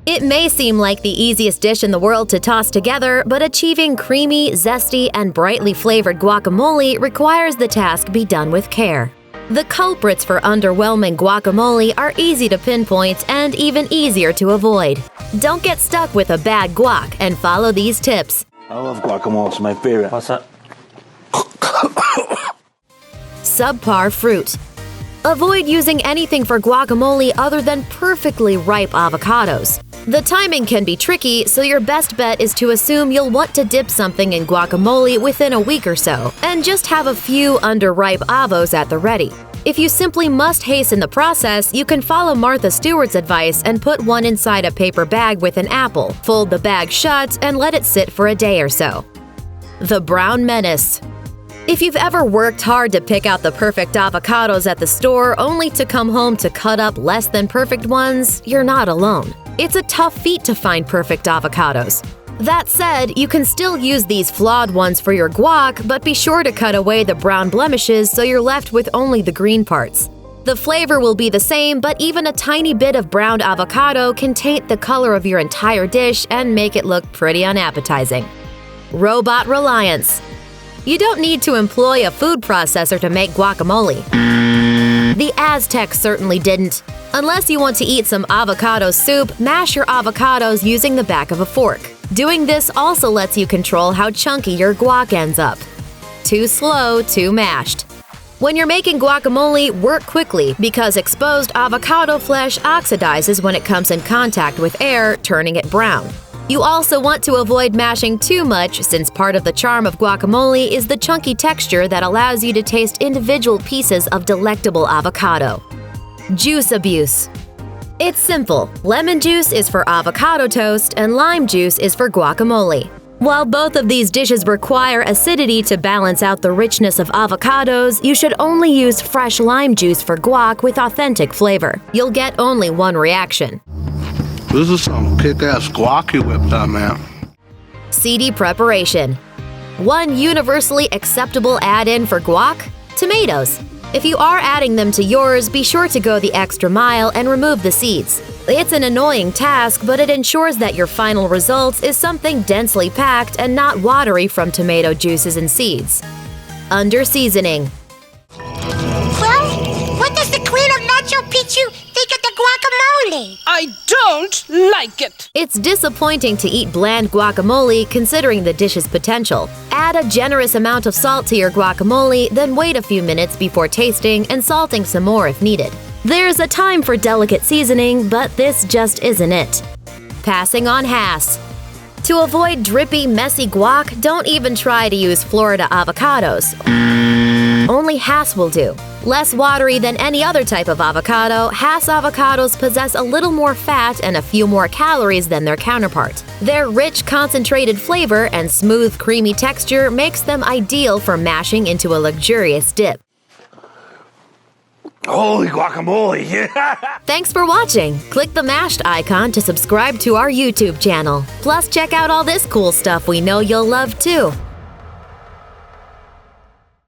It may seem like the easiest dish in the world to toss together, but achieving creamy, zesty, and brightly flavored guacamole requires the task be done with care. The culprits for underwhelming guacamole are easy to pinpoint and even easier to avoid. Don't get stuck with a bad guac and follow these tips. I love guacamole, it's my favorite. What's that? Subpar fruit. Avoid using anything for guacamole other than perfectly ripe avocados. The timing can be tricky, so your best bet is to assume you'll want to dip something in guacamole within a week or so, and just have a few underripe avos at the ready. If you simply must hasten the process, you can follow Martha Stewart's advice and put one inside a paper bag with an apple, fold the bag shut, and let it sit for a day or so. The brown menace. If you've ever worked hard to pick out the perfect avocados at the store only to come home to cut up less than perfect ones, you're not alone. It's a tough feat to find perfect avocados. That said, you can still use these flawed ones for your guac, but be sure to cut away the brown blemishes so you're left with only the green parts. The flavor will be the same, but even a tiny bit of browned avocado can taint the color of your entire dish and make it look pretty unappetizing. Robot reliance. You don't need to employ a food processor to make guacamole. The Aztecs certainly didn't. Unless you want to eat some avocado soup, mash your avocados using the back of a fork. Doing this also lets you control how chunky your guac ends up. Too slow, too mashed. When you're making guacamole, work quickly because exposed avocado flesh oxidizes when it comes in contact with air, turning it brown. You also want to avoid mashing too much since part of the charm of guacamole is the chunky texture that allows you to taste individual pieces of delectable avocado. Juice abuse. It's simple. Lemon juice is for avocado toast and lime juice is for guacamole. While both of these dishes require acidity to balance out the richness of avocados, you should only use fresh lime juice for guac with authentic flavor. You'll get only one reaction. This is some kick-ass guac you whipped up, man. Seedy preparation. One universally acceptable add-in for guac? Tomatoes. If you are adding them to yours, be sure to go the extra mile and remove the seeds. It's an annoying task, but it ensures that your final result is something densely packed and not watery from tomato juices and seeds. Underseasoning. Well, what does the Queen of Machu Picchu think of the guacamole? I don't like it. It's disappointing to eat bland guacamole considering the dish's potential. Add a generous amount of salt to your guacamole, then wait a few minutes before tasting and salting some more if needed. There's a time for delicate seasoning, but this just isn't it. Passing on Hass. To avoid drippy, messy guac, don't even try to use Florida avocados. Only Hass will do. Less watery than any other type of avocado, Hass avocados possess a little more fat and a few more calories than their counterpart. Their rich, concentrated flavor and smooth, creamy texture makes them ideal for mashing into a luxurious dip. Holy guacamole, yeah! Thanks for watching! Click the mashed icon to subscribe to our YouTube channel. Plus, check out all this cool stuff we know you'll love too.